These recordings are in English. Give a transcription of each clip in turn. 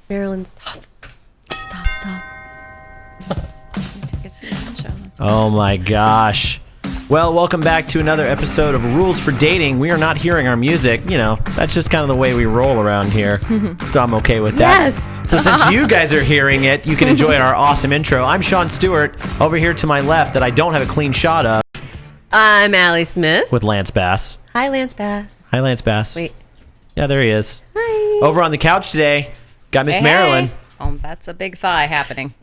Marilyn, stop. Stop. Take a seat on the show. Oh my gosh. Well, welcome back to another episode of Rules for Dating. We are not hearing our music. You know, that's just kind of the way we roll around here. So I'm okay with that. Yes. So since you guys are hearing it, you can enjoy our awesome intro. I'm Sean Stewart. Over here to my left that I don't have a clean shot of I'm Allie Smith. with Lance Bass. Hi, Lance Bass. Hi, Lance Bass. Wait. Yeah, there he is. Hi. Over on the couch today, got Miss Hey, Marilyn. hey. Oh, that's a big thigh happening.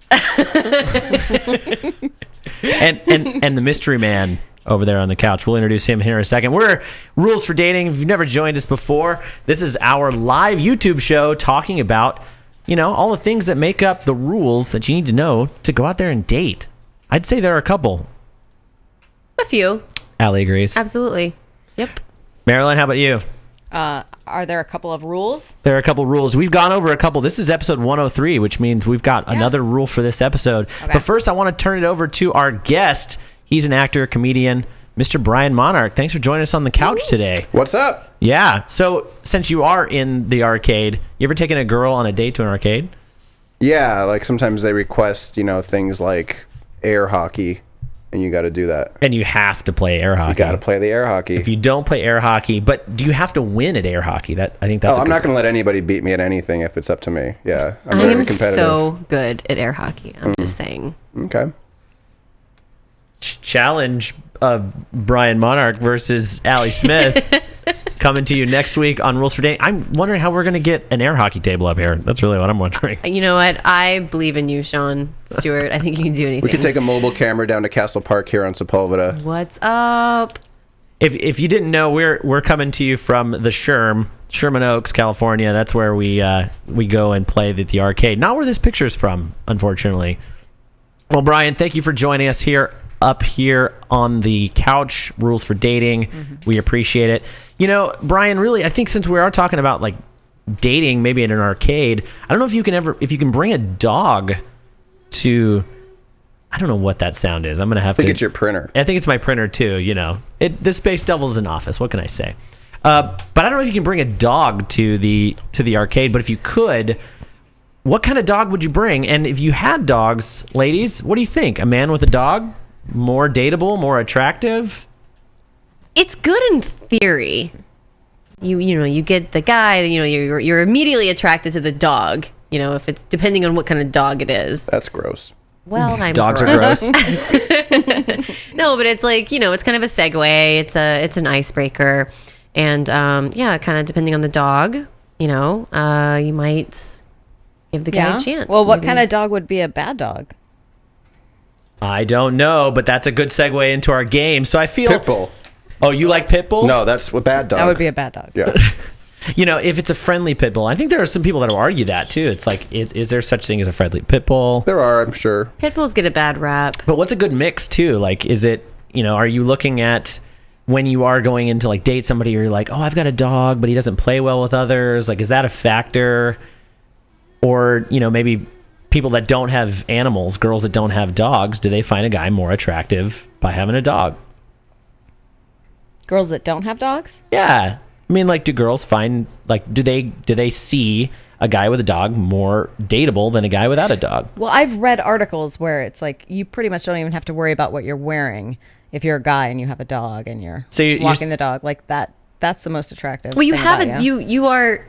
And the mystery man over there on the couch. We'll introduce him here in a second. We're Rules for Dating. If you've never joined us before, this is our live YouTube show talking about, you know, all the things that make up the rules that you need to know to go out there and date. I'd say there are a couple. A few. Allie agrees. Absolutely. Yep. Marilyn, how about you? Are there a couple of rules? There are a couple rules. We've gone over a couple. This is episode 103, which means we've got another rule for this episode. Okay. But first, I want to turn it over to our guest. He's an actor, comedian, Mr. Brian Monarch. Thanks for joining us on the couch today. What's up? Yeah. So since you are in the arcade, you ever taken a girl on a date to an arcade? Yeah, like sometimes they request, you know, things like air hockey, and you got to do that. And you have to play air hockey. You got to play the air hockey. If you don't play air hockey, but do you have to win at air hockey? I think that's. I'm not going to let anybody beat me at anything if it's up to me. Yeah, I'm I very am competitive. so good at air hockey. I'm just saying. Okay. Challenge of Brian Monarch versus Allie Smith coming to you next week on Rules for Dating. I'm wondering how we're going to get an air hockey table up here. That's really what I'm wondering. You know what? I believe in you, Sean Stewart. I think you can do anything. We could take a mobile camera down to Castle Park here on Sepulveda. What's up? If you didn't know, we're coming to you from the Sherman Oaks, California. That's where we go and play the arcade. Not where this picture's from, unfortunately. Well, Brian, thank you for joining us up here on the couch. Rules for Dating. We appreciate it. You know, Brian, really, I think since we are talking about like dating, maybe in an arcade, I don't know if you can bring a dog to. I don't know what that sound is. I'm gonna have to. I think it's your printer. I think it's my printer too. You know, the Space Devil's in office. What can I say? But I don't know if you can bring a dog to the arcade. But if you could, what kind of dog would you bring? And if you had dogs, ladies, what do you think? A man with a dog, more dateable, more attractive? It's good in theory. You know, you get the guy. You know, you're immediately attracted to the dog. You know, if it's depending on what kind of dog it is. That's gross. Well, I'm Dogs are gross. gross. No, but it's like, you know, it's kind of a segue. It's an icebreaker, and yeah, kind of depending on the dog, you know, you might give the guy a chance. Well, what maybe. kind of dog would be a bad dog? I don't know, but that's a good segue into our game. So I feel. Pitbull. Oh, you like pit bulls? No, that's a bad dog. That would be a bad dog. Yeah. You know, if it's a friendly pit bull, I think there are some people that will argue that too. It's like, is there such thing as a friendly pit bull? There are, I'm sure. Pit bulls get a bad rap? But what's a good mix too? Like, is it, you know, are you looking at when you are going into like date somebody, you're like, oh, I've got a dog, but he doesn't play well with others. Like, is that a factor? Or, you know, maybe people that don't have animals, girls that don't have dogs, do they find a guy more attractive by having a dog? Girls that don't have dogs? Yeah. I mean, like, do girls find, like, do they see a guy with a dog more dateable than a guy without a dog? Well, I've read articles where it's like you pretty much don't even have to worry about what you're wearing if you're a guy and you have a dog and you're walking the dog like that. That's the most attractive. Well, you thing have about it. You are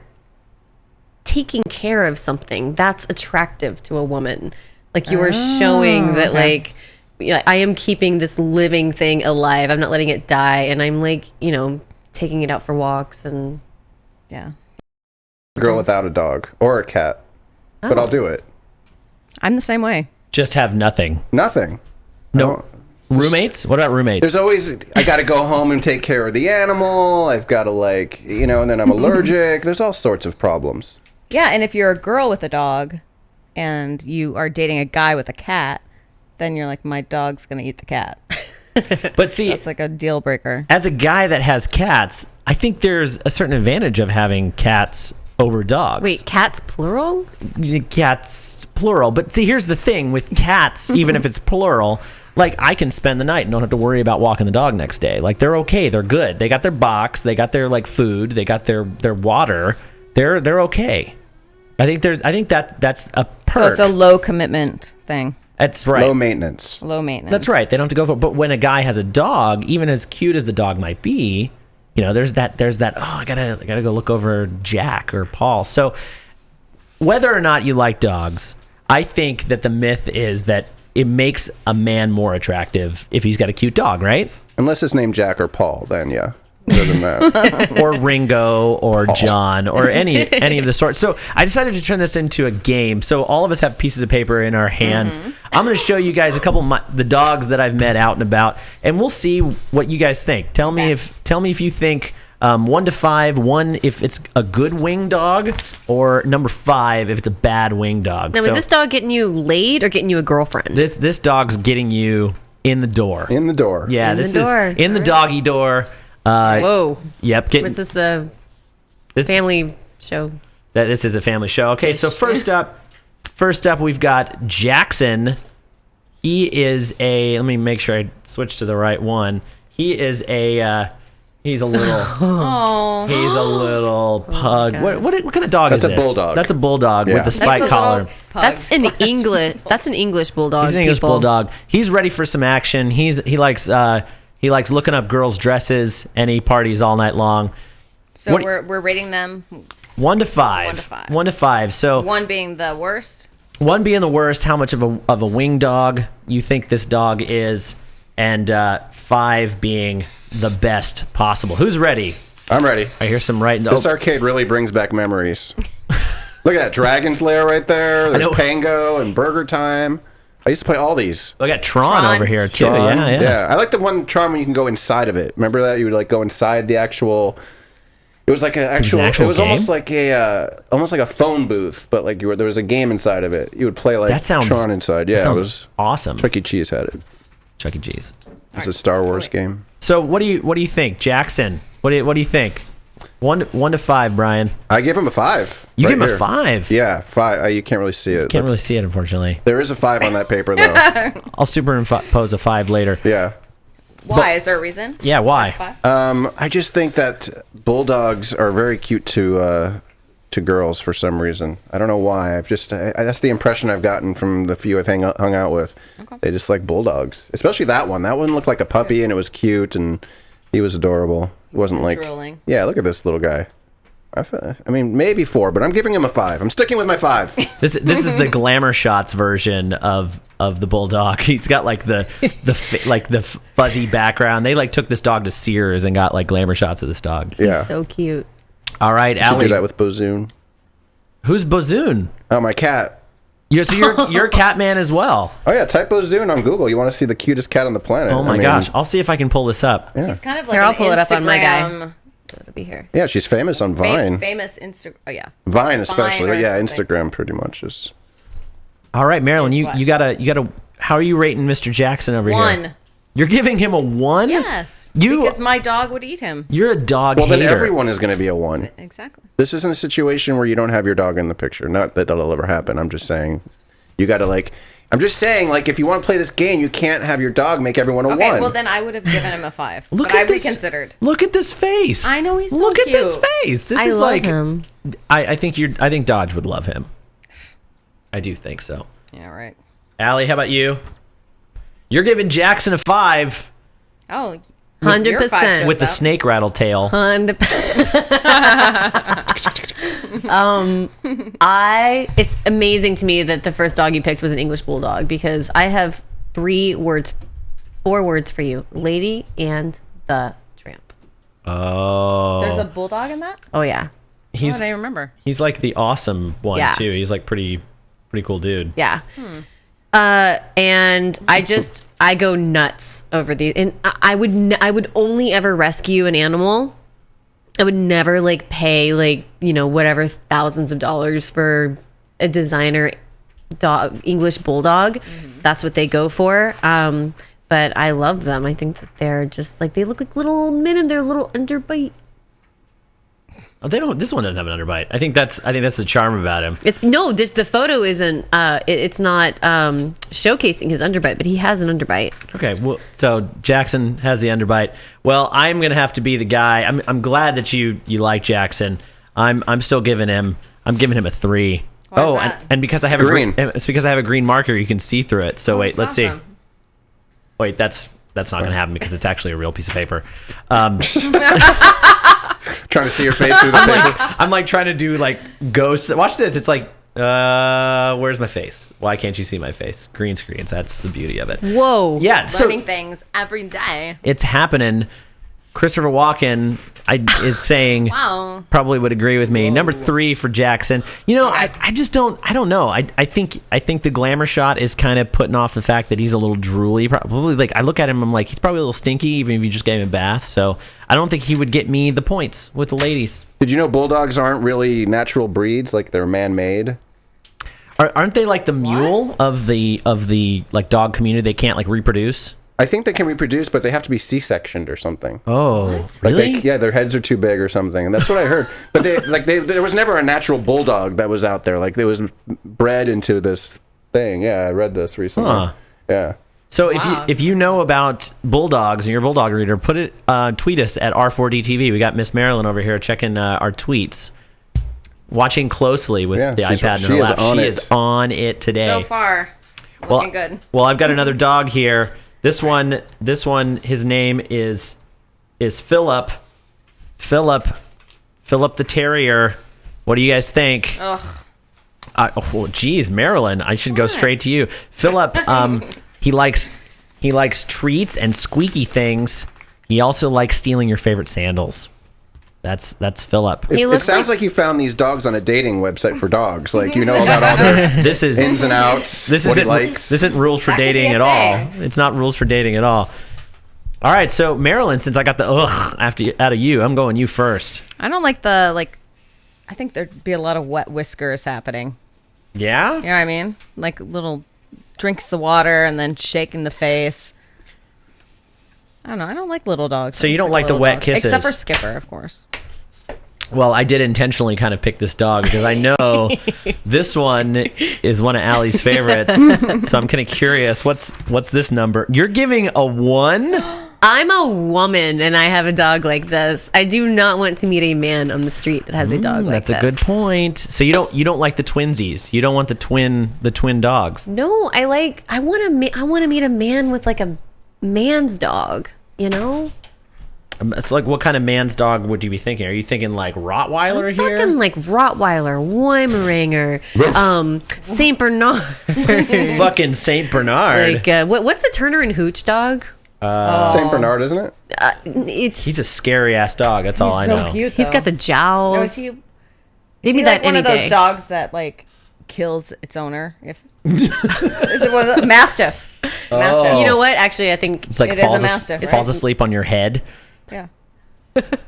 taking care of something that's attractive to a woman. Like you are showing that, like, I am keeping this living thing alive. I'm not letting it die, and I'm like, you know, taking it out for walks and Yeah. Girl without a dog or a cat. But I'll do it. I'm the same way. Just have nothing. Nothing. No. Roommates? What about roommates? There's always, I got to go home and take care of the animal. I've got to, like, you know, and then I'm allergic. There's all sorts of problems. Yeah, and if you're a girl with a dog and you are dating a guy with a cat, then you're like, my dog's going to eat the cat. But see, That's like a deal breaker. as a guy that has cats, I think there's a certain advantage of having cats over dogs. wait, cats plural? Cats plural. But see, here's the thing with cats, even if it's plural, like, I can spend the night and don't have to worry about walking the dog next day. Like, they're okay. They're good. They got their box. They got their, like, food. They got their water. They're okay. I think that's a perk. So it's a low commitment thing. That's right. Low maintenance. That's right. They don't have to go for it. But when a guy has a dog, even as cute as the dog might be, there's that, I gotta go look over Jack or Paul. So whether or not you like dogs, I think that the myth is that it makes a man more attractive if he's got a cute dog, right? Unless it's named Jack or Paul, then yeah. Other than that. Or Ringo or John or any of the sorts. So I decided to turn this into a game. So all of us have pieces of paper in our hands. I'm going to show you guys a couple of the dogs that I've met out and about, and we'll see what you guys think. Tell me if you think 1 to 5, 1 if it's a good wing dog, or number 5 if it's a bad wing dog. Now, is this dog getting you laid or getting you a girlfriend? This dog's getting you in the door. In the door. Yeah, in this the door. is in the doggy door. Whoa. Yep. What's this, a family show? This is a family show. Okay, so first up we've got Jackson. He is let me make sure I switch to the right one. He is he's a little pug. What kind of dog is this? That's a bulldog. That's a bulldog with the spike collar. That's an English bulldog. He's an English bulldog. He's ready for some action. He likes looking up girls' dresses, and he parties all night long. So we're rating them 1 to 5. 1 to 5. So 1 being the worst. 1 being the worst. How much of a wing dog you think this dog is, and 5 being the best possible. Who's ready? I'm ready. I hear some writing. This arcade really brings back memories. Look at that Dragon's Lair right there. There's Pango and Burger Time. I used to play all these. I got Tron over here too. Tron. Yeah. I like the one Tron where you can go inside of it. Remember that? You would go inside the actual. It was like an actual. It was game? almost like a phone booth, but there was a game inside of it. You would play Tron inside. Yeah, it was awesome. Chuck E. Cheese had it. Chuck E. Cheese. It's a Star Wars game. So what do you think, Jackson? What do you think? 1 to 5, Brian. I give him a 5. You give him a 5? Yeah, 5. You can't really see it. Can't really see it, unfortunately. There is a 5 on that paper, though. I'll superimpose a 5 later. Yeah. Why? Is there a reason? Yeah, why? I just think that bulldogs are very cute to girls for some reason. I don't know why. That's the impression I've gotten from the few I've hung out with. Okay. They just like bulldogs, especially that one. That one looked like a puppy, and it was cute, and he was adorable. It wasn't like drooling. Yeah, look at this little guy. I mean, maybe 4, but I'm giving him a 5. I'm sticking with my 5. This is the glamour shots version of the bulldog. He's got the fuzzy background. They took this dog to Sears and got glamour shots of this dog. Yeah, He's so cute. All right, Allie. Allie. Do that with Bozoon. Who's Bozoon? Oh, my cat. You're a cat man as well. Oh yeah, type Bozoon on Google. You want to see the cutest cat on the planet? Oh my gosh, I'll see if I can pull this up. Yeah. He's kind of like Here, I'll pull it up on my guy. Instagram- So it'll be here. Yeah, she's famous on Vine. Famous Instagram. Oh yeah. Vine especially. Vine or Yeah, something. Instagram pretty much is. All right, Marilyn, Guess you what? you gotta. How are you rating Mr. Jackson over here? 1. You're giving him a 1? Yes. Because my dog would eat him. You're a dog Well, hater. then everyone is going to be a 1. Exactly. This isn't a situation where you don't have your dog in the picture. Not that that'll ever happen. I'm just saying, you got to I'm just saying, if you want to play this game, you can't have your dog make everyone a 1. Okay, well then I would have given him a 5. But I reconsidered. Look at this face. I know he's so Look cute. at this face. This I is love him. I think Dodge would love him. I do think so. Yeah, right. Allie, how about you? You're giving Jackson a 5 Oh, 100%. with the snake rattle tail. 100%. It's amazing to me that the first dog you picked was an English bulldog, because I have 4 words for you: lady and the tramp. Oh. There's a bulldog in that? Oh yeah. He's I remember. He's the awesome one Yeah. too. He's pretty cool dude. Yeah. And I go nuts over these, and I would only ever rescue an animal. I would never pay whatever thousands of dollars for a designer dog, English bulldog. Mm-hmm. That's what they go for. But I love them. I think that they're just they look like little men, and they're a little underbite. Oh, they don't. This one doesn't have an underbite. I think that's the charm about him. The photo isn't. It's not showcasing his underbite, but he has an underbite. Okay, well, so Jackson has the underbite. Well, I'm gonna have to be the guy. I'm glad that you like Jackson. I'm still giving him I'm giving him a 3. Why is that? And because I have it's because I have a green marker, you can see through it. So wait, let's see. Wait, that's not going to happen because it's actually a real piece of paper. Trying to see your face through the paper. I'm like trying to do like ghosts. Watch this. It's like, where's my face? Why can't you see my face? Green screens. That's the beauty of it. Whoa. Yeah. Learning things every day. It's happening. Christopher Walken is saying Wow. probably would agree with me. Number 3 for Jackson. I just don't know. I think the glamour shot is kind of putting off the fact that he's a little drooly. Probably like I look at him, I'm like, he's probably a little stinky even if you just gave him a bath. So I don't think he would get me the points with the ladies. Did you know bulldogs aren't really natural breeds? Like they're man-made? Aren't they like the mule of the like dog community? They can't like reproduce. I think they can reproduce, but they have to be C-sectioned or something. Oh, really? Their heads are too big or something, and that's what I heard. But there was never a natural bulldog that was out there. Like, it was bred into this thing. Yeah, I read this recently. Huh. Yeah. So if you know about bulldogs and you're a bulldog reader, tweet us at R4DTV. We got Miss Marilyn over here checking our tweets, watching closely with the iPad in her lap. She is on it today. So far, looking good. Well, I've got another dog here. This one, his name is Philip. Philip the Terrier. What do you guys think? Ugh. Geez, Marilyn, I should go straight to you. Philip, he likes treats and squeaky things. He also likes stealing your favorite sandals. That's Philip. It sounds like you found these dogs on a dating website for dogs. Like, you know about all their ins and outs, what he likes. This isn't rules for dating at all. It's not rules for dating at all. All right, so Marilyn, since I got the out of you, I'm going you first. I don't like I think there'd be a lot of wet whiskers happening. Yeah? You know what I mean? Like little drinks the water and then shaking the face. I don't know. I don't like little dogs. So you don't like the wet kisses? Except for Skipper, of course. Well, I did intentionally kind of pick this dog because I know this one is one of Allie's favorites. So I'm kind of curious. What's this number? You're giving a 1? I'm a woman and I have a dog like this. I do not want to meet a man on the street that has a dog like this. That's a good point. So you don't like the twinsies. You don't want the twin dogs. No, I want to meet a man with like a man's dog, you know? It's like, what kind of man's dog would you be thinking? Are you thinking like Rottweiler here? Fucking like Rottweiler, Weimaraner, Saint Bernard. Fucking Saint Bernard. Like what's the Turner and Hooch dog? Saint Bernard, isn't it? He's a scary ass dog. That's all I know. He's so cute. He's got the jowls. No, is he that like one any of those day. dogs that like kills its owner? Is it one of the Mastiff? Mastiff. You know what? Actually, I think It's like It is a Mastiff, right? falls asleep on your head. Yeah.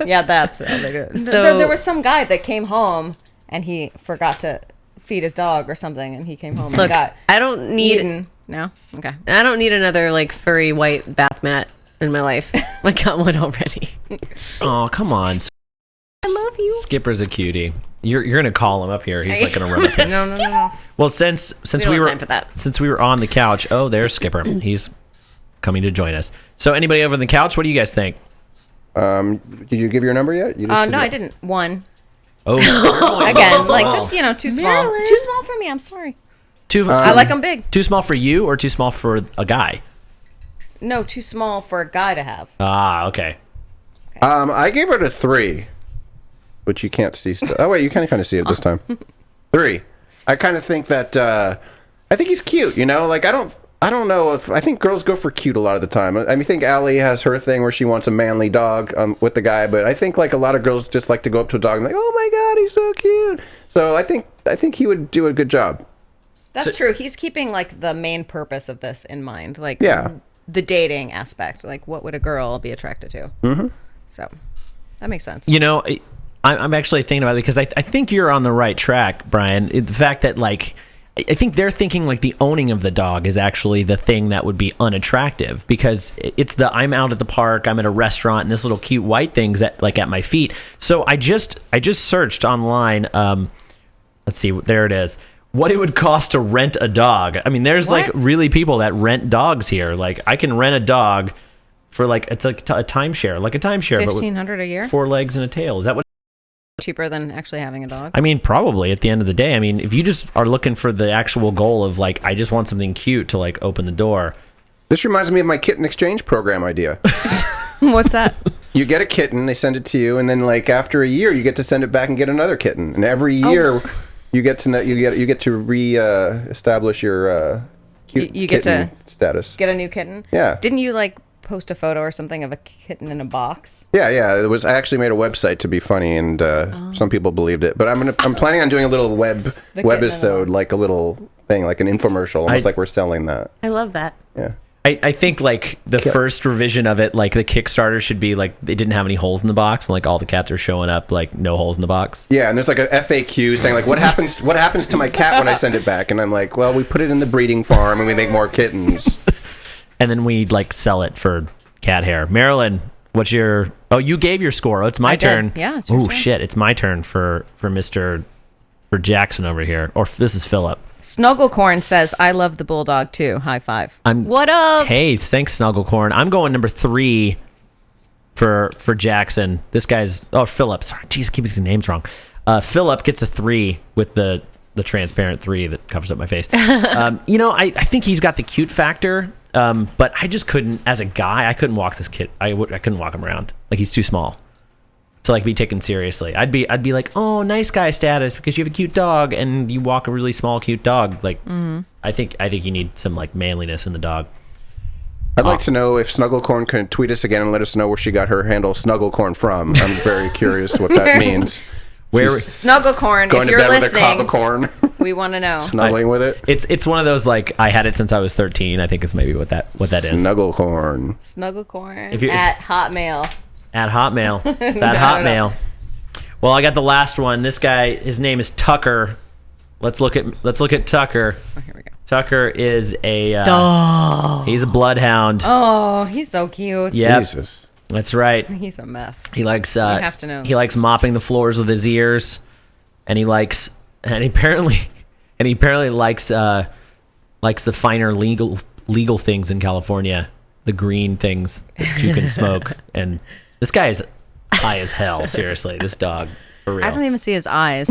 Yeah, that's how they do it. So- there was some guy that came home and he forgot to feed his dog or something, and he came home Look, and got I don't need eaten. No? Okay. I don't need another like furry white bath mat in my life. I got one already. Oh, come on. I love you. Skipper's a cutie. You're gonna call him up here. He's like gonna run up here. No. Well, since don't we have were time for that. since we were on the couch, there's Skipper. He's coming to join us. So anybody over on the couch, what do you guys think? Did you give your number yet? No, I didn't. 1. Oh, Again, like just, too small. Marilyn. Too small for me. I'm sorry. I I like them big. Too small for you or too small for a guy? No, too small for a guy to have. Ah, okay. I gave it a 3, which you can't see. Oh wait, you kind of see it this time. 3. I kind of think that I think he's cute. Like I don't know if I think girls go for cute a lot of the time. I think Allie has her thing where she wants a manly dog with the guy, but I think like a lot of girls just like to go up to a dog and like, oh my god, he's so cute. So I think he would do a good job. That's true. He's keeping like the main purpose of this in mind, like the dating aspect. Like, what would a girl be attracted to? Mm-hmm. So that makes sense. I'm actually thinking about it because I think you're on the right track, Brian. The fact that like. I think they're thinking like the owning of the dog is actually the thing that would be unattractive because it's I'm out at the park, I'm at a restaurant, and this little cute white thing's at my feet. So I just searched online. Let's see, there it is. What it would cost to rent a dog. I mean, there's like really people that rent dogs here. Like I can rent a dog for like it's like a timeshare, but with $1,500 a year. 4 legs and a tail. Is that what? cheaper than actually having a dog. I mean, probably at the end of the day. I mean, if you just are looking for the actual goal of like, I just want something cute to like open the door. This reminds me of my kitten exchange program idea. What's that? You get a kitten, they send it to you, and then like after a year, you get to send it back and get another kitten. And every year, you get to re-establish your cute you get kitten status. Get a new kitten. Yeah. Didn't you like post a photo or something of a kitten in a box? Yeah. I actually made a website to be funny, and some people believed it. But I'm planning on doing a little webisode, like a little thing, like an infomercial, almost like we're selling that. I love that. Yeah. I think like the first revision of it, like the Kickstarter should be like they didn't have any holes in the box, and like all the cats are showing up like no holes in the box. Yeah, and there's like a FAQ saying like what happens to my cat when I send it back, and I'm like, well, we put it in the breeding farm and we make more kittens, and then we like sell it for cat hair. Marilyn, what's your? Oh, you gave your score. Oh, it's my turn. Yeah. It's your turn. Shit! It's my turn for Jackson over here, or this is Philip. Snugglecorn says, "I love the bulldog too." High five. What up? Hey, thanks, Snugglecorn. I'm going number 3 for Jackson. This guy's Philip. Sorry, jeez, I keep getting names wrong. Philip gets a 3 with the transparent 3 that covers up my face. I think he's got the cute factor, but I just couldn't. As a guy, I couldn't walk this kid. I couldn't walk him around. Like he's too small to like be taken seriously. I'd be like, oh, nice guy status because you have a cute dog and you walk a really small cute dog. Like I think you need some like manliness in the dog. I'd like to know if Snugglecorn can tweet us again and let us know where she got her handle Snugglecorn from. I'm very curious what that means. Where Snugglecorn, going if you're to bed listening, with a cob of corn, we want to know. Snuggling with it. It's one of those like I had it since I was 13. I think is maybe what that is. Snugglecorn. Snugglecorn at Hotmail. At Hotmail. That Hotmail. Well, I got the last one. This guy, his name is Tucker. Let's look at Tucker. Oh, here we go. Tucker is a he's a bloodhound. Oh, he's so cute. Yep. Jesus. That's right. He's a mess. He likes you have to know. He likes mopping the floors with his ears, and he apparently likes the finer legal things in California, the green things that you can smoke. And this guy is high as hell. Seriously, this dog. For real. I don't even see his eyes.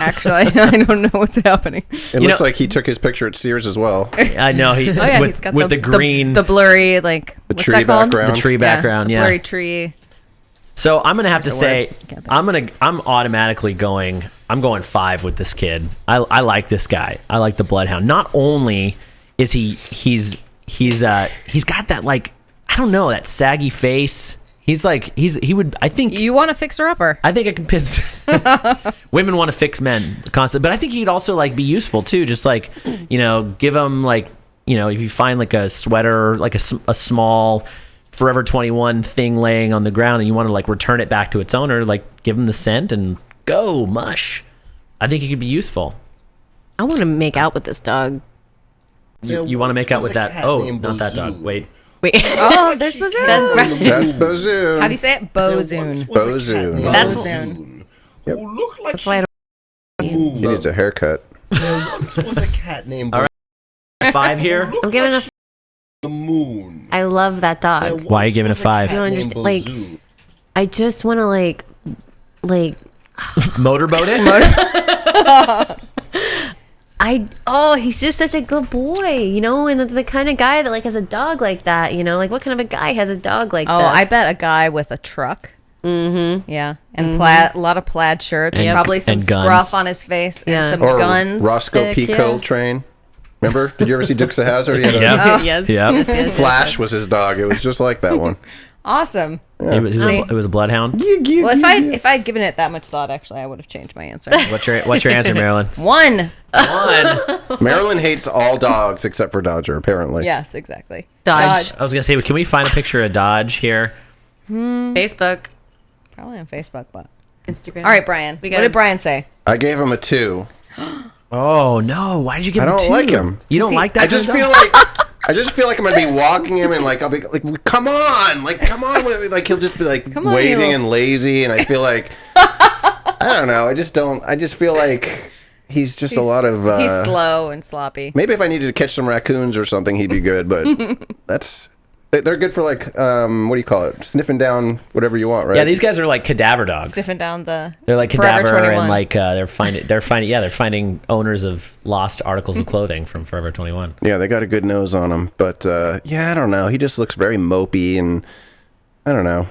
Actually, I don't know what's happening. It looks like he took his picture at Sears as well. I know. He's got the green, the blurry, like the what's tree that called? background. The tree background. Yeah. Blurry tree. So I'm gonna have to say I'm automatically going. I'm going 5 with this kid. I like this guy. I like the bloodhound. Not only is he's got that like I don't know that saggy face. He would. I think you want to fix her upper. I think I can piss. Women want to fix men constantly, but I think he'd also like be useful too. Just like give him like if you find like a sweater, like a small Forever 21 thing laying on the ground, and you want to like return it back to its owner, like give him the scent and go mush. I think he could be useful. I want to make out with this dog. You want to make out with that? Oh, not that dog. Wait. Oh, there's Bozoon. That's Bozoon. How do you say it? Bozoon. Bozoon. That's Bozoon. Yep. That's why I don't. He needs a haircut. There once was a cat named All right. 5 here. I'm giving a. the Moon. I love that dog. Why are you giving it 5? You don't understand. Like, I just want to like motorboat it. He's just such a good boy, and the kind of guy that like has a dog like that, like what kind of a guy has a dog like this? I bet a guy with a truck. Mm-hmm. Yeah, and a lot of plaid shirts, and probably some scruff on his face, and some guns. Roscoe P. Coltrane. Remember? Did you ever see Dukes of Hazzard? Yes. Yep. Flash was his dog. It was just like that one. Awesome. Yeah. It was a bloodhound. Well, if I'd given it that much thought, actually, I would have changed my answer. What's your answer, Marilyn? 1. Marilyn hates all dogs except for Dodger, apparently. Yes, exactly. Dodge. I was gonna say, can we find a picture of Dodge here? Facebook, Probably on Facebook, but Instagram. all right, Brian. What did Brian say? I gave him a 2. Oh no! Why did you give him a 2? I don't like him. You don't like that? I just feel like I'm gonna be walking him and like I'll be like, come on, like he'll just be like waving and lazy, and I feel like I don't know. I just feel like he's just a lot of. He's slow and sloppy. Maybe if I needed to catch some raccoons or something, he'd be good. But They're good for like what do you call it? Sniffing down whatever you want, right? Yeah, these guys are like cadaver dogs. Sniffing down the. They're like Forever cadaver 21. and like they're finding owners of lost articles of clothing from Forever 21. Yeah, they got a good nose on him, but yeah, I don't know. He just looks very mopey, and I don't know.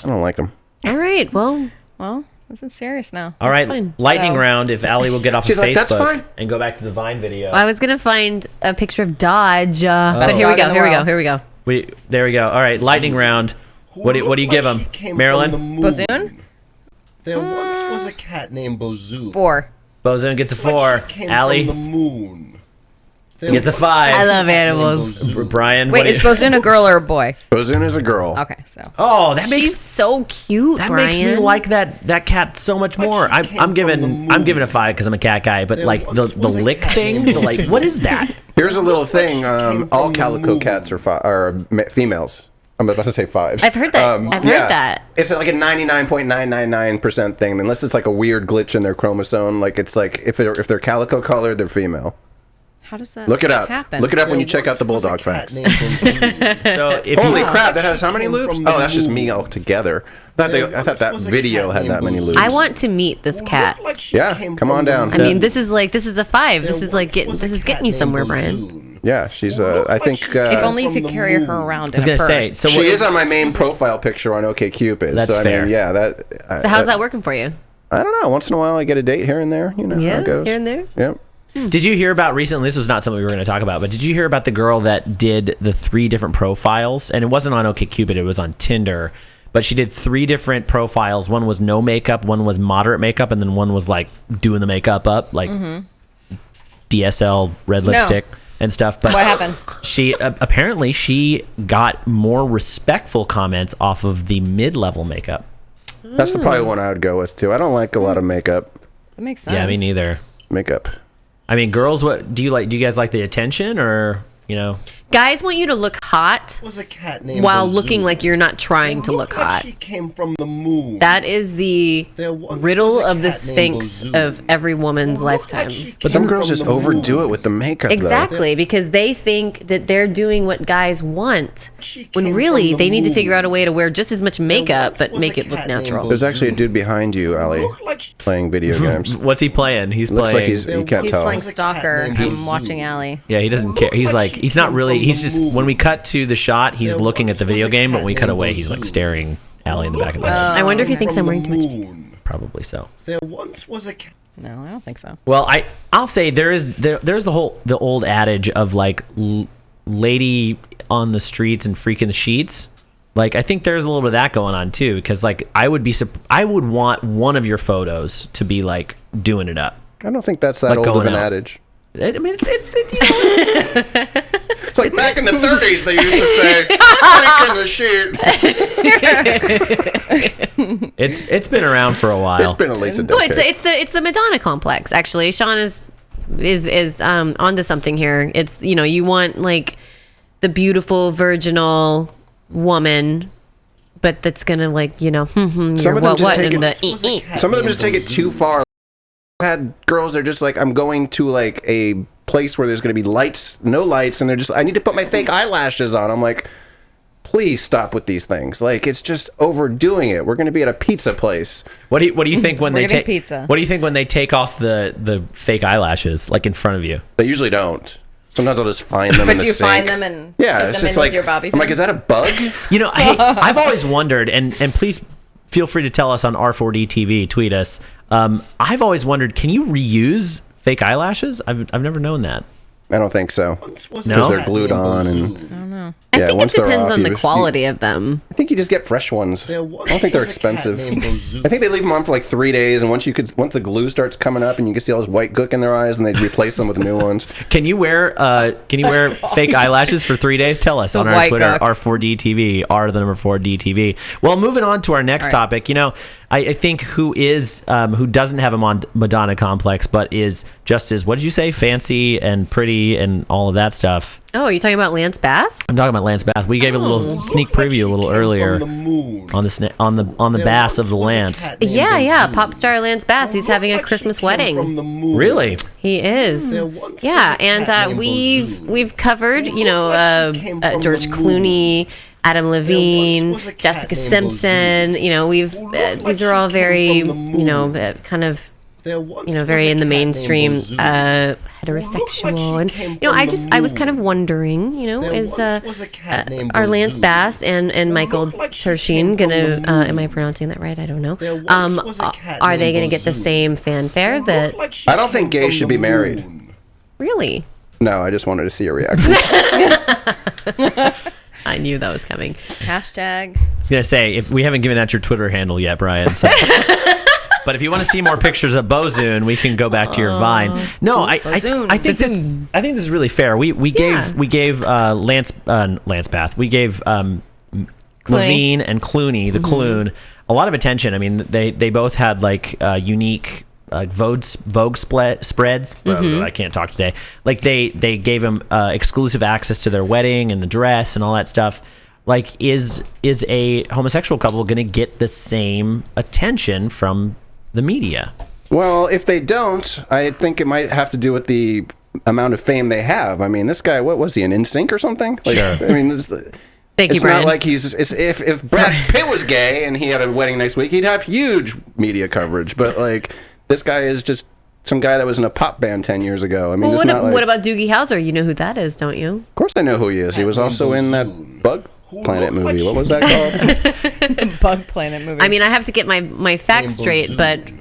I don't like him. All right. Well, this is serious now. All right, fine. lightning So- round. If Allie will get off of She's like, "That's Facebook fine." and go back to the Vine video. I was gonna find a picture of Dodge, but here we dog go. in the Here we go. world. Here we go. There we go. All right, lightning round. What do you give him, Marilyn? Bozoon? There once was a cat named Bozoon. 4. Bozoon gets a She 4. came from the Allie moon. There gets a was 5. I love cat named animals. Bozoon. Brian. Wait, what do is you- Bozoon a girl or a boy? Bozoon is a girl. Okay, so. Oh, that She's makes so cute. that Brian. makes me like that cat so much more. she I'm came giving from the I'm giving a moon. 5 because I'm a cat guy. But There like the once was a lick cat thing, named the like what is that? Here's a little thing. came All from the calico moon. cats are females. I'm about to say 5. I've heard that. I've heard that. It's like a 99.999% thing, unless it's like a weird glitch in their chromosome. Like it's like if they're calico colored, they're female. How does that Look it up. happen? Look it up when you There check out the once was a bulldog cat facts. named Bozoon. So if Holy you, crap! That has how many Came loops? from the Oh, that's just me moon. altogether. I thought that was a video cat had that named many Bozoon. loops. I want to meet this cat. Looked like she Yeah, came come from on the down. moon. I mean, this is a 5. This There is like once was this a is getting cat you named somewhere, Brian. Bozoon. Yeah, she's. Looked I like think she If came only you from could the carry her moon. around I was in a gonna say purse. so. she what- is on my main profile picture on OkCupid. That's so, I fair. mean, yeah, that. So how's that working for you? I don't know. Once in a while, I get a date here and there. You know how Yeah, it goes. here and there. Yep. Did you hear about recently? This was not something we were going to talk about, but did you hear about the girl that did the 3 different profiles? And it wasn't on OkCupid; it was on Tinder. But she did 3 different profiles. One was no makeup, one was moderate makeup, and then one was like doing the makeup up, like DSL red lipstick and stuff. But What happened? She apparently she got more respectful comments off of the mid-level makeup. That's probably one I would go with too. I don't like a lot of makeup. That makes sense. Yeah, me neither. Makeup. I mean, girls, what do you like? Do you guys like the attention, or you know? Guys want you to look hot Was a cat named while Bozoon. looking like you're not trying to look Looked like hot. She came from the moon. That is the There once riddle was a of the cat named Sphinx Bozoon. of every woman's Looked like lifetime. she But some came girls from just the overdo moon. it with the makeup. Exactly, because they think that they're doing what guys want, She when came really from the they need to moon. figure out a way to wear just as much makeup once but was make a it look cat named natural. Bozoon. There's actually a dude behind you, Ali, Looked like she- playing video games. What's he playing? He's Looks playing. like you can't He's tell. playing Was a stalker. cat named I'm Bozoon. watching Allie. Yeah, he doesn't care. He's like, he's not really. He's just when we cut to the shot, he's There looking at the once video was a game, but cat when we cut named away, he's like Bozoon. staring Allie in the back of the head. I wonder if he thinks From I'm wearing the too much makeup. moon. Probably so. There once was a cat. No, I don't think so. Well, I'll say there's the old adage of like lady on the streets and freak in the sheets. Like I think there's a little bit of that going on too, because like I would want one of your photos to be like doing it up. I don't think that's that Like old of going an out. adage. I mean, it's you know, It's like back in the 30s they used to say, "Freak in the sheet." it's been around for a while. It's been at least a No, decade. it's the Madonna complex. Actually, Sean is onto something here. It's you want like the beautiful virginal woman, but that's gonna like Some you're of them what just take in it- the Some of them just take it too far. I had girls that are just like, I'm going to like a place where there's going to be lights, no lights, and they're just, I need to put my fake eyelashes on. I'm like, please stop with these things. Like, it's just overdoing it. We're going to be at a pizza place. What do you think when We're they getting take pizza. What do you think when they take off the fake eyelashes like in front of you? They usually don't. Sometimes I'll just find them in But the do you sink. find them and Yeah, put it's them just in like, with your bobby I'm like, pins? is that a bug? You know, hey, I've always wondered, and please feel free to tell us on R4D TV, tweet us. I've always wondered, can you reuse fake eyelashes? I've never known that. I don't think so. Was No? a Because they're cat glued named on Bozoon. and I Yeah, think it once they're depends off, on you- the quality of them. I think you just get fresh ones. I There don't think they're was a cat expensive. named Bozoon. I think they leave them on for like 3 days, and once the glue starts coming up, and you can see all this white gook in their eyes, and they replace them with new ones. Can you wear fake eyelashes for 3 days? Tell us The on our white Twitter, gook. R4DTV, R4DTV. Well, moving on to our next topic, I think who doesn't have a Madonna complex, but is just as, what did you say, fancy and pretty and all of that stuff. Oh, are you talking about Lance Bass? I'm talking about Lance Bass. We gave a little sneak preview a little earlier on the Bass of the Lance. Yeah. Pop star Lance Bass. He's having a Christmas wedding. Really? He is. Yeah, and we've covered, George Clooney, Adam Levine, Jessica Simpson. These are all very, kind of, very in the mainstream, heterosexual. And, I was kind of wondering, is are Lance Bass and Michael Tersheen gonna, am I pronouncing that right? I don't know. Are they gonna get the same fanfare that? I don't think gays should be married. Really? No, I just wanted to see your reaction. I knew that was coming. Hashtag. I was gonna say, if we haven't given out your Twitter handle yet, Brian. So. But if you want to see more pictures of Bozoon, we can go back to your Vine. No, I think this is really fair. We gave Lance Bath. We gave Levine and Clooney, the Clune, a lot of attention. I mean, they both had like unique Vogue spreads. I can't talk today. Like they gave him exclusive access to their wedding and the dress and all that stuff. Like, is a homosexual couple going to get the same attention from the media? Well, if they don't, I think it might have to do with the amount of fame they have. I mean, this guy, what was he, an NSYNC or something? Like, sure. I mean, it's not like if Brad Pitt was gay and he had a wedding next week, he'd have huge media coverage. But like, this guy is just some guy that was in a pop band 10 years ago. I mean, what about Doogie Howser? You know who that is, don't you? Of course I know who he is. He was also in that Bug Planet movie. What was that called? Bug Planet movie. I mean, I have to get my facts straight, but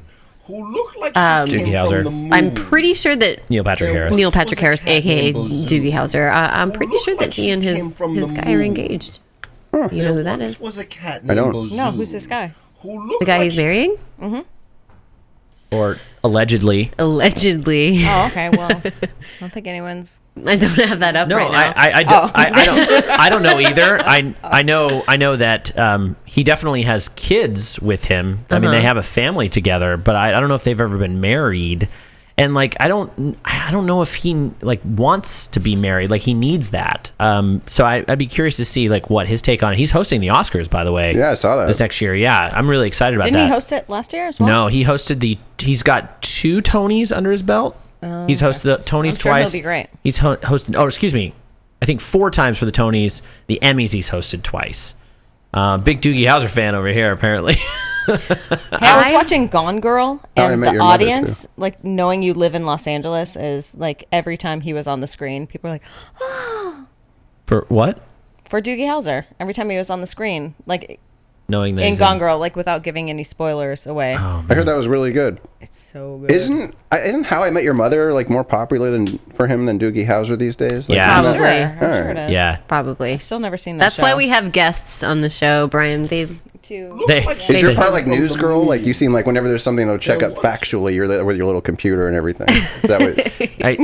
Doogie Howser. I'm pretty sure that Neil Patrick Harris, aka Doogie Howser. I'm pretty sure that he and his guy are engaged. You know who that is? I don't. No, who's this guy? The guy he's marrying? Mm-hmm. Or allegedly. Oh, okay. Well, I don't think anyone's. I don't have that up right now. I don't know either. I know that he definitely has kids with him. I mean, they have a family together, but I don't know if they've ever been married. And like, I don't know if he like wants to be married. Like, he needs that. So I'd be curious to see like what his take on it. He's hosting the Oscars, by the way. Yeah, I saw that this next year. Yeah, I'm really excited about that. Didn't he host it last year as well? No, he hosted he's got 2 Tonys under his belt. He's hosted the Tonys twice. He'll be great. He's hosted. Oh, excuse me. I think 4 times for the Tonys. The Emmys he's hosted twice. Big Doogie Howser fan over here, apparently. Hey, I was watching Gone Girl, and the audience, like, knowing you live in Los Angeles, is like every time he was on the screen, people were like, "Oh!" For what? For Doogie Howser, every time he was on the screen, like knowing that in Gone Girl, like without giving any spoilers away. Oh, I heard that was really good. It's so good. Isn't How I Met Your Mother like more popular for him than Doogie Howser these days? Like, yeah, probably. I'm sure it is. Yeah, probably. I've still never seen that. That's why we have guests on the show, Brian. Is your part like News Girl? Like, you seem like whenever there's something they'll check up factually, you're there with your little computer and everything. Is that what? I'm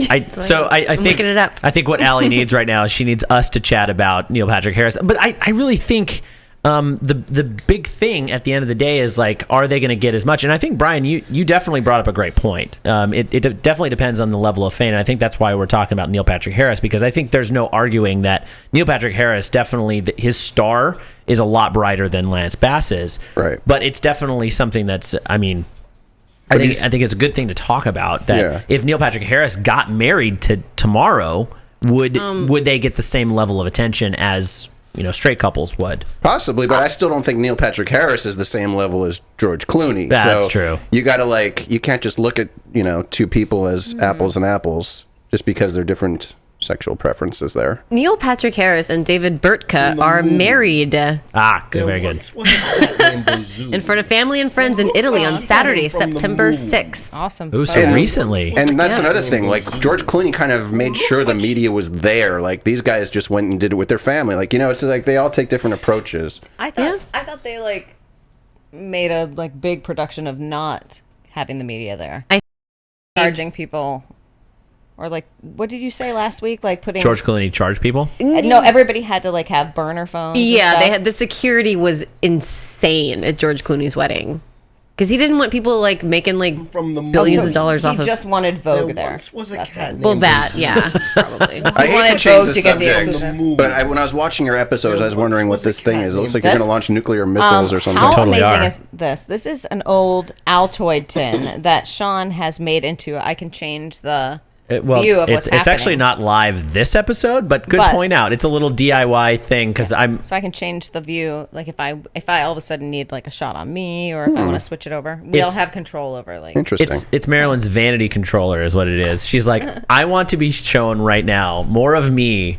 looking it up. I think what Allie needs right now is she needs us to chat about Neil Patrick Harris. But I really think the big thing at the end of the day is like, are they going to get as much? And I think, Brian, you definitely brought up a great point. It definitely depends on the level of fame. And I think that's why we're talking about Neil Patrick Harris, because I think there's no arguing that Neil Patrick Harris definitely, his star is a lot brighter than Lance Bass's. Right. But it's definitely something that's, I mean, I think it's a good thing to talk about that if Neil Patrick Harris got married tomorrow, would they get the same level of attention as straight couples would? Possibly, but I still don't think Neil Patrick Harris is the same level as George Clooney. That's true. You got to you can't just look at 2 people as apples and apples just because they're different sexual preferences there. Neil Patrick Harris and David Burtka are married. Good, very good. In front of family and friends in Italy on Saturday, September 6th. Awesome. Ooh, so recently. And that's another thing. Like, George Clooney kind of made sure the media was there. Like, these guys just went and did it with their family. Like, it's like they all take different approaches. I thought they like made a like big production of not having the media there. Charging people. Or like, what did you say last week? Like putting George Clooney charge people? No, everybody had to like have burner phones. Yeah, they had the security was insane at George Clooney's wedding. Because he didn't want people like making like From the billions of dollars off He of. just wanted Vogue There there. once was a That's cat it. named Well, that Bazoo. yeah, probably. I hate wanted to change Vogue the to get the subject, exclusive. but when I was watching your episodes, I was There wondering once what was this a thing cat is. It looks named like you're This- going to launch nuclear missiles or something. How Totally amazing are. is this? This is an old Altoid tin that Sean has made into. I can change the view of what's it's actually happening. not live this episode, but good But- point out. It's a little DIY thing because I'm So I can change the view. Like if I all of a sudden need like a shot on me, or if I want to switch it over, we all It's- have control over like. Interesting. it's Marilyn's vanity controller is what it is. She's like, I want to be shown right now more of me.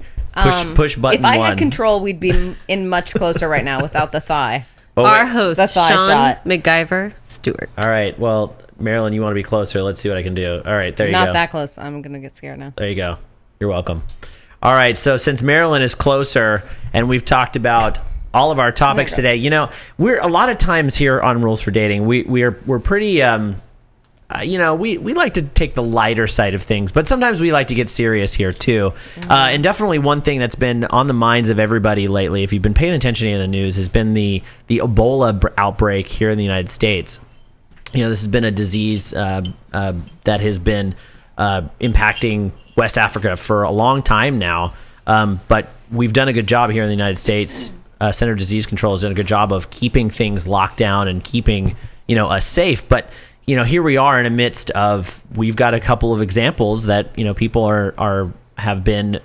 Push button If I one. had control, we'd be in much closer right now without the thigh. Oh, Our wait. host, That's all I Sean shot. MacGyver Stewart. All right. Well, Marilyn, you want to be closer? Let's see what I can do. All right, there you Not go. that close. I'm gonna get scared now. There you go. You're welcome. All right. So since Marilyn is closer, and we've talked about all of our topics today, you know, we're a lot of times here on Rules for Dating, we're pretty. You know, we like to take the lighter side of things, but sometimes we like to get serious here too. And definitely one thing that's been on the minds of everybody lately, if you've been paying attention to any of the news, has been the Ebola outbreak here in the United States. You know, this has been a disease that has been impacting West Africa for a long time now. But we've done a good job here in the United States. Center of Disease Control has done a good job of keeping things locked down and keeping, you know, us safe. But you know, here we are in the midst of, we've got a couple of examples that, you know, people have been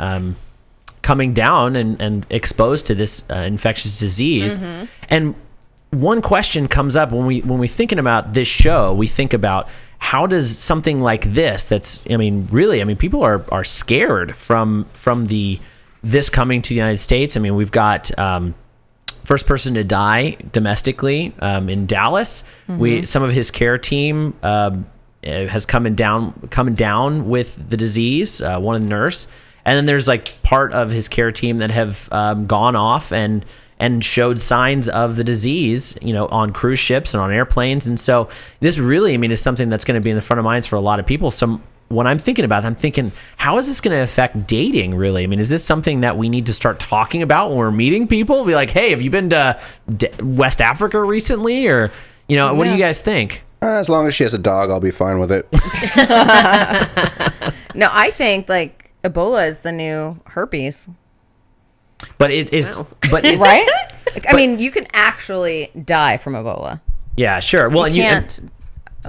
coming down and exposed to this infectious disease. And one question comes up when we're thinking about this show. We think about, how does something like this, really, people are scared from this coming to the United States. I mean, we've got first person to die domestically in Dallas. Some of his care team has come down with the disease. One nurse, and then there's like part of his care team that have gone off and showed signs of the disease, you know, on cruise ships and on airplanes. And so this really, is something that's going to be in the front of minds for a lot of people. So when I'm thinking about it, I'm thinking, how is this going to affect dating, really? Is this something that we need to start talking about when we're meeting people? Be like, hey, have you been to West Africa recently? Or, you know, what do you guys think? As long as she has a dog, I'll be fine with it. No, I think like Ebola is the new herpes, But it's right? You can actually die from Ebola. Yeah, sure. Well, You and can't.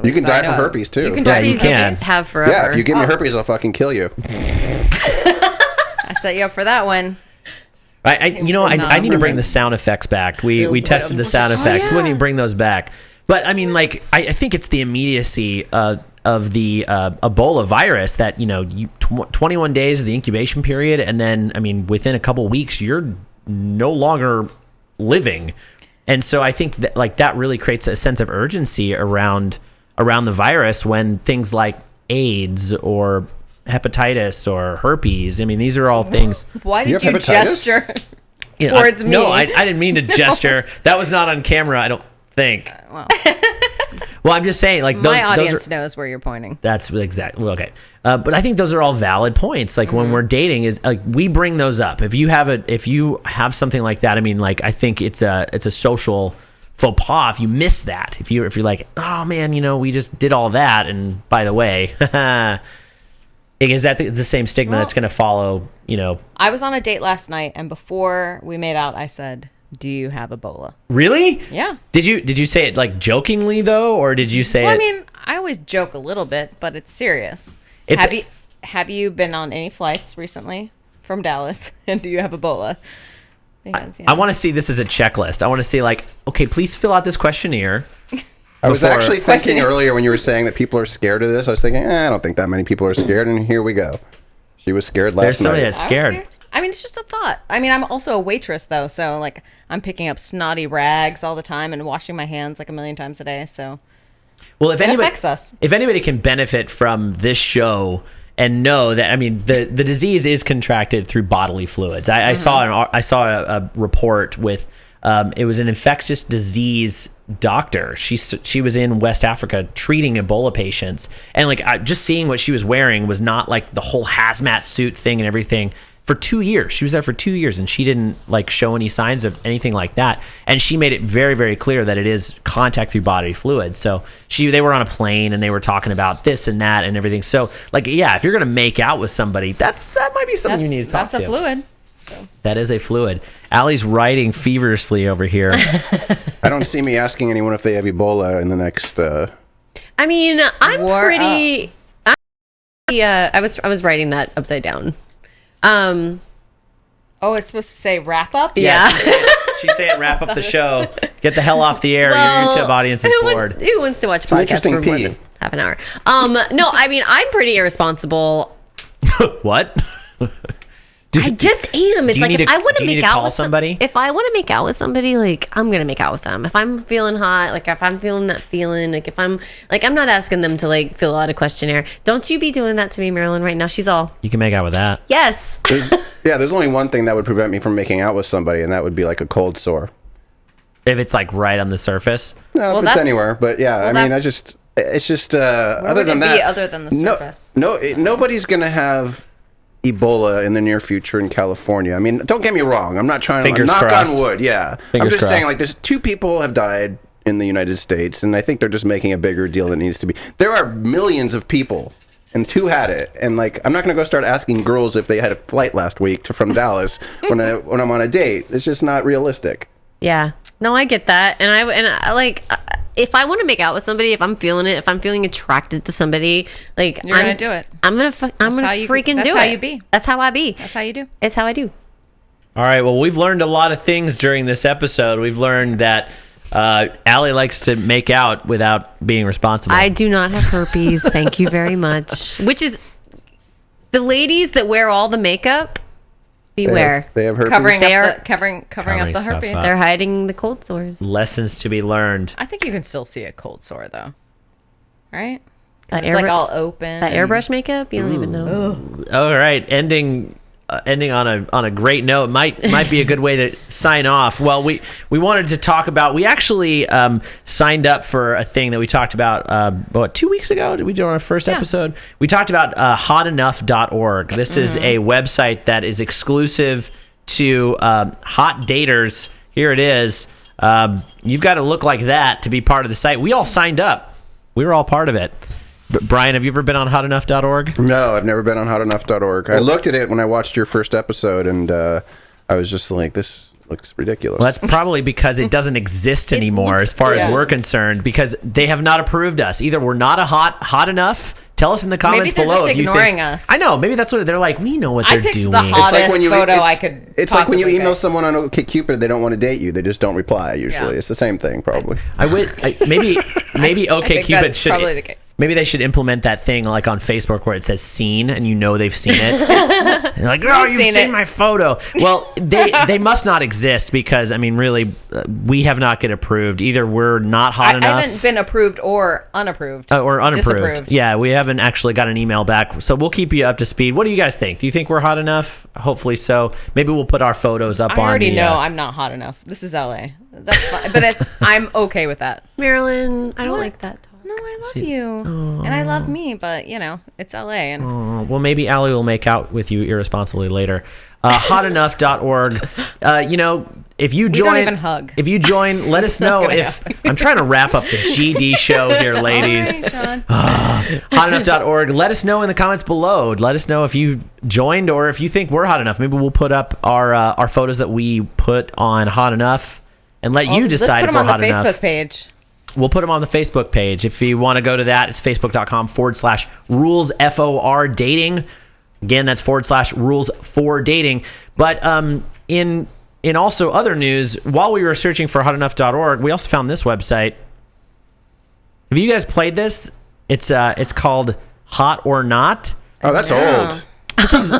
You can die from herpes too. You can Yeah, die you from can. herpes. Just have forever. Yeah, if you give me herpes, I'll fucking kill you. I set you up for that one. I need to bring the sound effects back. We tested the sound effects. We need to bring those back. But I think it's the immediacy of the Ebola virus that 21 days of the incubation period, and then within a couple weeks you're no longer living, and so I think that that really creates a sense of urgency around the virus when things like AIDS or hepatitis or herpes. These are all things. Why You did you have hepatitis? gesture You know, towards me? No, I didn't mean to gesture. That was not on camera, I don't think. Well, I'm just saying, like, My those audience are, knows where you're pointing. that's exactly okay. But I think those are all valid points. Like when we're dating, is like we bring those up. If you have something like that, I think it's a social faux pas if you miss that. If you're like, oh man, we just did all that, and by the way, is that the same stigma that's going to follow? I was on a date last night, and before we made out, I said, "Do you have Ebola?" Really? Yeah. Did you say it like jokingly though, or did you say Well, it? I always joke a little bit, but it's serious. It's- Have you been on any flights recently from Dallas? And do you have Ebola? Because, I want to see this as a checklist. I want to see like, okay, please fill out this questionnaire. I was Before- actually thinking earlier when you were saying that people are scared of this. I was thinking, I don't think that many people are scared, and here we go. She was scared There's last somebody night. that's I was scared. It's just a thought. I'm also a waitress though, so like I'm picking up snotty rags all the time and washing my hands like a million times a day. So Well, if it anybody affects us. if anybody can benefit from this show and know that, the disease is contracted through bodily fluids. I saw a report with it was an infectious disease doctor. She was in West Africa treating Ebola patients, and just seeing what she was wearing was not like the whole hazmat suit thing and everything. for 2 years. She was there for 2 years, and she didn't like show any signs of anything like that. And she made it very, very clear that it is contact through bodily fluids. So they were on a plane and they were talking about this and that and everything. So like, yeah, if you're gonna make out with somebody, that might be something you need to talk to. That's a fluid. So. That is a fluid. Allie's writing feverishly over here. I don't see me asking anyone if they have Ebola in the next. I mean, I'm pretty. I was writing that upside down. Oh, it's supposed to say wrap up? Yeah. She's saying wrap up the show. Get the hell off the air. Well, your YouTube audience is bored. Who wants to watch podcasts for more than half an hour? No, I mean, I'm pretty irresponsible. What? I just am. It's like if I want to make out with somebody. If I want to make out with somebody, like I'm gonna make out with them. If I'm feeling hot, like if I'm feeling that feeling, like if I'm not asking them to like fill out a questionnaire. Don't you be doing that to me, Marilyn? Right now, she's all. You can make out with that. Yes. There's only one thing that would prevent me from making out with somebody, and that would be like a cold sore. If it's like right on the surface. No, if it's anywhere, but yeah, I mean, it's just other than that, other than the surface. Nobody's gonna have Ebola in the near future in California. I mean, don't get me wrong. I'm not trying to knock on wood. Yeah. I'm just saying, like, there's 2 people have died in the United States, and I think they're just making a bigger deal than it needs to be. There are millions of people, and 2 had it. And, like, I'm not going to go start asking girls if they had a flight last week from Dallas when I'm on a date. It's just not realistic. Yeah. No, I get that. And I like... if I want to make out with somebody, if I'm feeling it, if I'm feeling attracted to somebody, like you're gonna do it. I'm gonna freaking do it. That's how you be. That's how I be. That's how you do. It's how I do. All right. Well, we've learned a lot of things during this episode. We've learned that Allie likes to make out without being responsible. I do not have herpes. Thank you very much. Which is the ladies that wear all the makeup. Beware. They have herpes. Covering up the herpes. They're hiding the cold sores. Lessons to be learned. I think you can still see a cold sore though, right? It's like all open. That airbrush makeup, you don't even know. All right, ending on a great note might be a good way to sign off. Well, we wanted to talk about. We actually signed up for a thing that we talked about 2 weeks ago. Did we do our first episode? We talked about hotenough.org. This is a website that is exclusive to hot daters. Here it is. You've got to look like that to be part of the site. We all signed up. We were all part of it. Brian, have you ever been on hotenough.org? No, I've never been on hotenough.org. I looked at it when I watched your first episode, and I was just like, this looks ridiculous. Well, that's probably because it doesn't exist anymore as far as we're concerned, because they have not approved us. Either we're not hot enough. Tell us in the comments maybe they're below just if you ignoring think. us. I know. Maybe that's what they're like. We know what they're doing. The hottest it's like when you photo I could. It's like when you email someone on OkCupid, they don't want to date you. They just don't reply. Usually, it's the same thing. Probably. Maybe OkCupid should. Probably the case. Maybe they should implement that thing like on Facebook where it says "seen" and you know they've seen it. They're like, oh, you've seen my photo. Well, they must not exist because I mean, really, we have not get approved. Either we're not hot enough. I haven't been approved or unapproved. Or unapproved. Disapproved. Yeah, we haven't actually got an email back. So we'll keep you up to speed. What do you guys think? Do you think we're hot enough? Hopefully so. Maybe we'll put our photos up on I already know I'm not hot enough. This is LA. That's fine. But I'm okay with that. Marilyn, I don't like that talk. No, I love you. And I love me, but it's LA. And well, maybe Allie will make out with you irresponsibly later. Hotenough.org. If you join, don't even hug. If you join, let us know if I'm trying to wrap up the GD show here, ladies. All right, Hotenough.org. Let us know in the comments below. Let us know if you joined or if you think we're hot enough. Maybe we'll put up our photos that we put on Hot Enough and let you decide if we're hot enough. Let's put them on the Facebook page. We'll put them on the Facebook page. If you want to go to that, it's facebook.com/rules FOR dating. Again, that's /rules for dating. But in also other news, while we were searching for hotenough.org, we also found this website. Have you guys played this? It's called Hot or Not. Oh, that's old.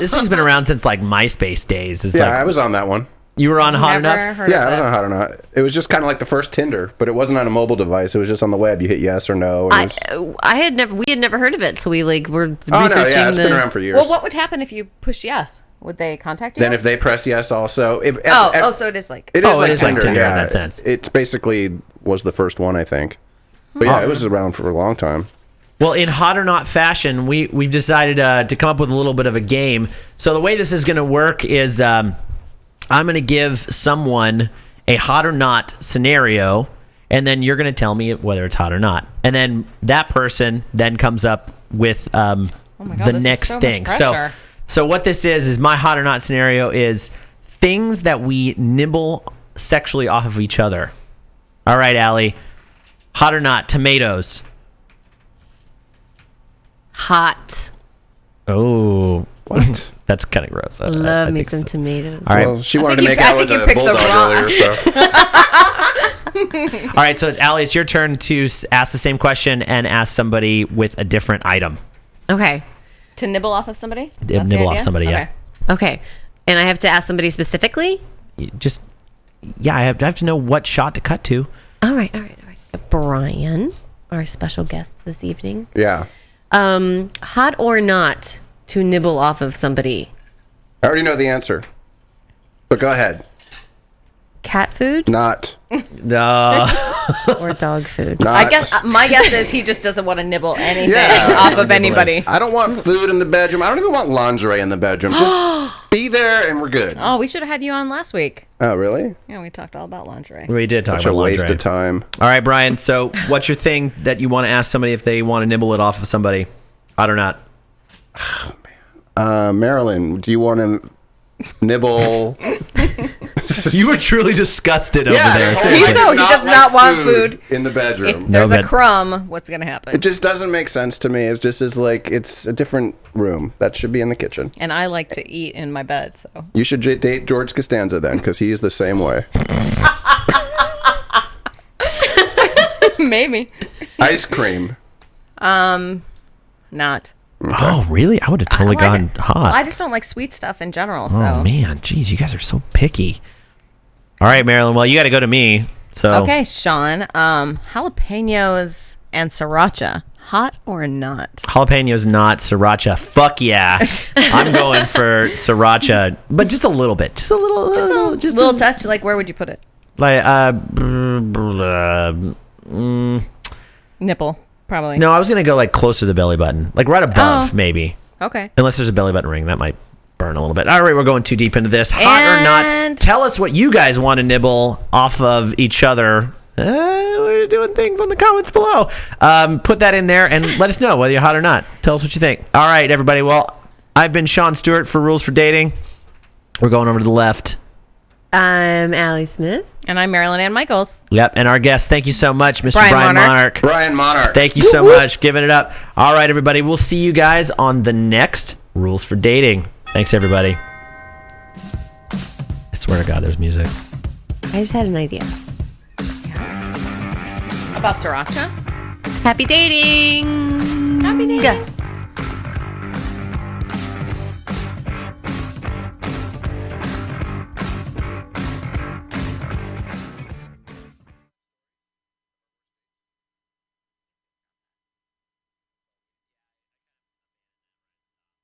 This thing's been around since like MySpace days. I was on that one. You were on Hot Enough? Yeah, I was on Hot Enough. It was just kind of like the first Tinder, but it wasn't on a mobile device. It was just on the web. You hit yes or no. We had never heard of it, so we were researching. Oh no, yeah, it's been around for years. Well, what would happen if you pushed yes? Would they contact you? Then if they press yes, also. So it is like. It is like Tinder yeah. in that sense. It basically was the first one, I think. But yeah, it was around for a long time. Well, in hot or not fashion, we've decided to come up with a little bit of a game. So the way this is going to work is I'm going to give someone a hot or not scenario, and then you're going to tell me whether it's hot or not. And then that person then comes up with the next thing. So what this is my hot or not scenario is things that we nibble sexually off of each other. All right, Allie. Hot or not, tomatoes. Hot. Oh, what? That's kind of gross. Love I me think some so. tomatoes. All right. Well, she wanted to make out with a bulldog earlier, so. All right, so it's Allie. It's your turn to ask the same question and ask somebody with a different item. Okay. To nibble off of somebody? Nibble off somebody, yeah. Okay. And I have to ask somebody specifically? I have to know what shot to cut to. All right. Brian, our special guest this evening. Yeah. Hot or not to nibble off of somebody? I already know the answer. But go ahead. Cat food Not. No. or dog food? Not. I guess my guess is he just doesn't want to nibble anything Yeah. off of anybody. I don't want food in the bedroom. I don't even want lingerie in the bedroom. Just be there and we're good. Oh, we should have had you on last week. Oh, really? Yeah, we talked all about lingerie. We did talk Such about a waste lingerie. of time. All right, Brian. So what's your thing that you want to ask somebody if they want to nibble it off of somebody? Hot or not? Marilyn, do you want to nibble? You were truly disgusted over there. I Seriously. So he does not want food in the bedroom. If there's No, a but- crumb, what's going to happen? It just doesn't make sense to me. It's just as like it's a different room that should be in the kitchen. And I like to eat in my bed, so. You should date George Costanza then, because he's the same way. Maybe. Ice cream. Not. Oh, really? I would have totally gone hot. Well, I just don't like sweet stuff in general, so. Oh, man. Jeez, you guys are so picky. All right, Marilyn. Well, you got to go to me. So Okay, Sean. Jalapenos and sriracha. Hot or not? Jalapenos, not sriracha. Fuck yeah. I'm going for sriracha, but just a little bit. Just a little. Just a little touch. Like, where would you put it? Like, Nipple, probably. no, I was going to go like close to the belly button. Like right above, Oh. maybe. Okay. Unless there's a belly button ring. That might burn a little bit. All right, we're going too deep into this. Hot or not? And- Tell us what you guys want to nibble off of each other. We're doing things on the comments below. Put that in there and let us know whether you're hot or not. Tell us what you think. All right, everybody. Well, I've been Sean Stewart for Rules for Dating. We're going over to the left. I'm Allie Smith. And I'm Marilyn Ann Michaels. Yep, and our guest, thank you so much, Mr. Brian Brian Monarch. Monarch. Brian Monarch. Thank you so much. Giving it up. All right, everybody. We'll see you guys on the next Rules for Dating. Thanks, everybody. I swear to God, there's music. I just had an idea. About sriracha? Happy dating. Happy dating.